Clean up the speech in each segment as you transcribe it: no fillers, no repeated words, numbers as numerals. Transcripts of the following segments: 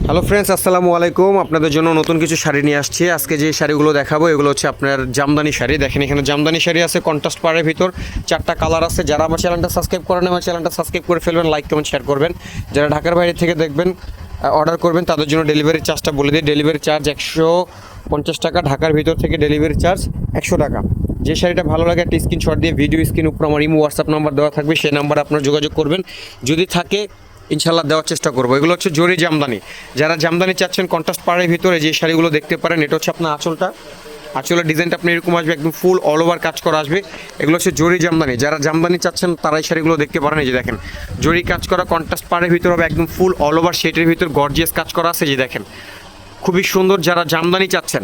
Hello friends, আসসালামু আলাইকুম। আপনাদের জন্য নতুন কিছু শাড়ি নিয়ে আসছি। আজকে যে শাড়িগুলো দেখাবো এগুলো হচ্ছে আপনার জামদানি শাড়ি। দেখেন এখানে জামদানি শাড়ি আছে, কন্ট্রাস্ট পাড়ের ভিতর 4টা কালার আছে। যারা আমার চ্যানেলটা সাবস্ক্রাইব করেন আমার চ্যানেলটা সাবস্ক্রাইব করে ফেলবেন, লাইক কমেন্ট শেয়ার করবেন। যারা ঢাকার বাইরে থেকে দেখবেন অর্ডার করবেন তাদের জন্য ডেলিভারি চার্জটা বলে দিই। ডেলিভারি চার্জ 150 টাকা, ঢাকার ভিতর থেকে ডেলিভারি চার্জ 100 টাকা। যে শাড়িটা ভালো লাগে একটা স্ক্রিনশট দিয়ে ভিডিও স্ক্রিন উপর আমার ইমো হোয়াটসঅ্যাপ নাম্বার দেওয়া থাকবে, সেই নাম্বারে আপনারা যোগাযোগ করবেন। যদি থাকে ইনশাল্লাহ দেওয়ার চেষ্টা করবো। এগুলো হচ্ছে জরি জামদানি। যারা জামদানি চাচ্ছেন কন্ট্রাস্ট পাড়ের ভিতরে যে শাড়িগুলো দেখতে পারেন, এটা হচ্ছে আপনার আঁচলটা। আঁচলের ডিজাইনটা আপনি এরকম আসবে, একদম ফুল অল ওভার কাজ করা আসবে। এগুলো হচ্ছে জরি জামদানি। যারা জামদানি চাচ্ছেন তারা এই শাড়িগুলো দেখতে পারেন। এই যে দেখেন জরি কাজ করা, কন্ট্রাস্ট পাড়ের ভিতরে হবে, একদম ফুল অল ওভার শেটের ভিতর গর্জিয়াস কাজ করা আছে। যে দেখেন খুবই সুন্দর। যারা জামদানি চাচ্ছেন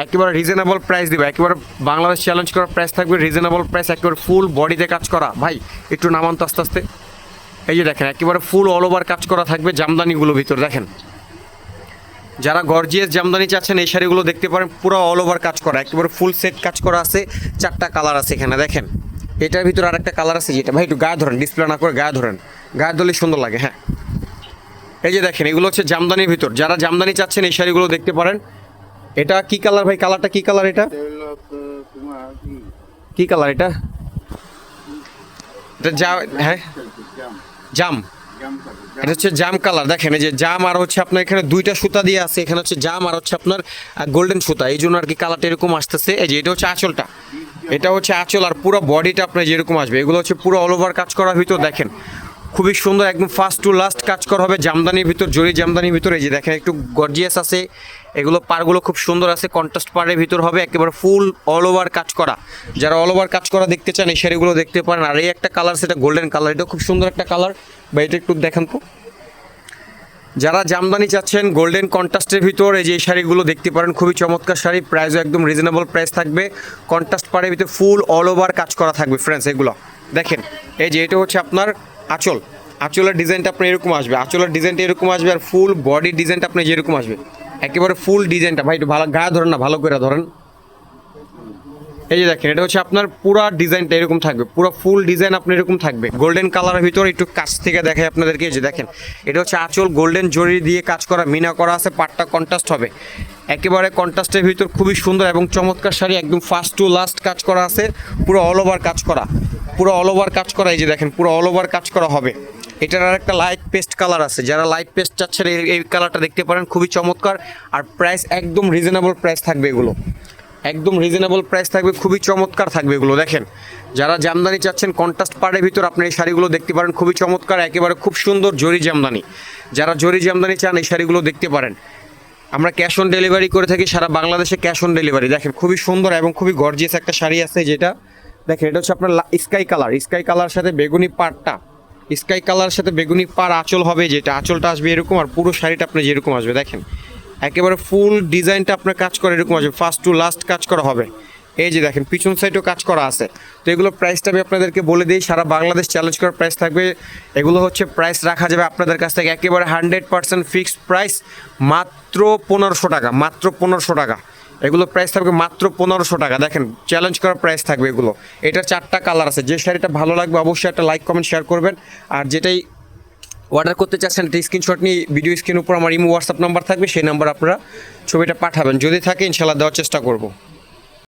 একেবারে রিজনেবল প্রাইস দেবে, একেবারে বাংলাদেশ চ্যালেঞ্জ করার প্রাইস থাকবে, রিজনেবল প্রাইস, একেবারে ফুল বডিতে কাজ করা। ভাই একটু নামান তো আস্তে আস্তে। এই যে দেখেন একেবারে ফুল অল ওভার কাজ করা থাকবে জামদানিগুলো ভিতর। দেখেন যারা গর্জিয়াস জামদানি চাচ্ছেন এই শাড়িগুলো দেখতে পারেন, পুরো অল ওভার কাজ করা, একেবারে ফুল সেট কাজ করা আছে। 4টা কালার আছে এখানে। দেখেন এটার ভিতর আরেকটা কালার আছে, যেটা ভাই একটু গায়ে ধরেন, ডিসপ্লে না করে গায়ে ধরেন, গায়ে ধরলে সুন্দর লাগে। হ্যাঁ এই যে দেখেন এগুলো হচ্ছে জামদানির ভিতর। যারা জামদানি চাচ্ছেন এই শাড়িগুলো দেখতে পারেন। এটা কি কালার ভাই? কালারটা কি কালার? এটা কি কালার? এটা হ্যাঁ জাম, এটা হচ্ছে জাম কালার। দেখেন এই যে জাম, আর হচ্ছে আপনার এখানে 2টা সুতা দিয়ে আছে। এখানে হচ্ছে জাম আর হচ্ছে আপনার গোল্ডেন সুতা, এই জন্য আর কি কালারটা এরকম আসতেছে। এই যে এটা হচ্ছে আঁচলটা, এটা হচ্ছে আঁচল, আর পুরো বডিটা আপনার যেরকম আসবে। এগুলো হচ্ছে পুরো অল ওভার কাজ করার ভিতর। দেখেন খুবই সুন্দর, একদম ফার্স্ট টু লাস্ট কাজ করা হবে জামদানির ভিতর, জরি জামদানির ভিতরে। এই যে দেখেন একটু গর্জিয়াস আছে এগুলো, পারগুলো খুব সুন্দর আছে, কন্ট্রাস্ট পাড়ের ভিতর হবে, একেবারে ফুল অল ওভার কাজ করা। যারা অল ওভার কাজ করা দেখতে চান এই শাড়িগুলো দেখতে পারেন। আর এই একটা কালার, সেটা গোল্ডেন কালার, এটা খুব সুন্দর একটা কালার। বা এটা একটু দেখেন তো। যারা জামদানি চাচ্ছেন গোল্ডেন কন্ট্রাস্টের ভিতর এই যে এই শাড়িগুলো দেখতে পারেন, খুবই চমৎকার শাড়ি, প্রাইসও একদম রিজনেবল প্রাইস থাকবে। কন্ট্রাস্ট পাড়ের ভিতরে ফুল অল ওভার কাজ করা থাকবে ফ্রেন্ডস। এগুলো দেখেন এই যে এটা হচ্ছে আপনার আঁচল, আঁচলের ডিজাইনটা আপনার এরকম আসবে, আঁচলের ডিজাইনটা এরকম আসবে, আর ফুল বডির ডিজাইনটা আপনার যেরকম আসবে, একেবারে ফুল ডিজাইনটা। ভাই একটু ভালো গায়ে ধরেন না, ভালো করে ধরেন। এই যে দেখেন এটা হচ্ছে আপনার পুরো ডিজাইনটা এরকম থাকবে, পুরো ফুল ডিজাইন আপনার এরকম থাকবে গোল্ডেন কালারের ভিতরে। একটু কাছ থেকে দেখাই আপনাদেরকে। এই যে দেখেন এটা হচ্ছে আঁচল, গোল্ডেন জরি দিয়ে কাজ করা, মিনা করা আছে, পাটটা কন্ট্রাস্ট হবে, একেবারে কন্ট্রাস্টের ভিতর। খুবই সুন্দর এবং চমৎকার শাড়ি, একদম ফার্স্ট টু লাস্ট কাজ করা আছে, পুরো অল ওভার কাজ করা, পুরো অল ওভার কাজ করা। এই যে দেখেন পুরো অল ওভার কাজ করা হবে। এটার আর একটা লাইট পেস্ট কালার আছে, যারা লাইট পেস্ট চাচ্ছেন এই কালারটা দেখতে পারেন, খুবই চমৎকার। আর প্রাইস একদম রিজনেবল প্রাইস থাকবে, এগুলো একদম রিজনেবল প্রাইস থাকবে, খুবই চমৎকার থাকবে এগুলো। দেখেন যারা জামদানি চাচ্ছেন কন্ট্রাস্ট পাড়ের ভিতর আপনি এই শাড়িগুলো দেখতে পারেন, খুবই চমৎকার, একেবারে খুব সুন্দর জরি জামদানি। যারা জরি জামদানি চান এই শাড়িগুলো দেখতে পারেন। আমরা ক্যাশ অন ডেলিভারি করে থাকি সারা বাংলাদেশে, ক্যাশ অন ডেলিভারি। দেখেন খুবই সুন্দর এবং খুবই গর্জিয়াস একটা শাড়ি আছে, যেটা দেখেন এটা হচ্ছে আপনার স্কাই কালার, স্কাই কালার সাথে বেগুনি পাড়টা, স্কাই কালার সাথে বেগুনি পাড় আঁচল হবে, যেটা আঁচলটা আসবে এরকম, আর পুরো শাড়িটা আপনার যেরকম আসবে। দেখেন একেবারে ফুল ডিজাইনটা আপনার কাজ করে এরকম আসবে, ফার্স্ট টু লাস্ট কাজ করা হবে। এই যে দেখেন পিছন সাইডেও কাজ করা আছে। তো এগুলো প্রাইসটা আমি আপনাদেরকে বলে দিই, সারা বাংলাদেশ চ্যালেঞ্জ করার প্রাইস থাকবে। এগুলো হচ্ছে প্রাইস রাখা যাবে আপনাদের কাছ থেকে একেবারে 100% ফিক্সড প্রাইস, মাত্র 1500 টাকা, মাত্র 1500 টাকা। এগুলো প্রাইস থাকবে মাত্র 1500 টাকা। দেখেন চ্যালেঞ্জ করার প্রাইস থাকবে এগুলো। এটার 4টা কালার আছে, যে শাড়িটা ভালো লাগবে অবশ্যই একটা লাইক কমেন্ট শেয়ার করবেন। আর যেটাই অর্ডার করতে চাচ্ছেন একটা স্ক্রিনশট নিয়ে ভিডিও স্ক্রিনের উপর আমার ইমো হোয়াটসঅ্যাপ নাম্বার থাকবে, সেই নাম্বার আপনারা ছবিটা পাঠাবেন। যদি থাকে ইনশাল্লাহ দেওয়ার চেষ্টা করব।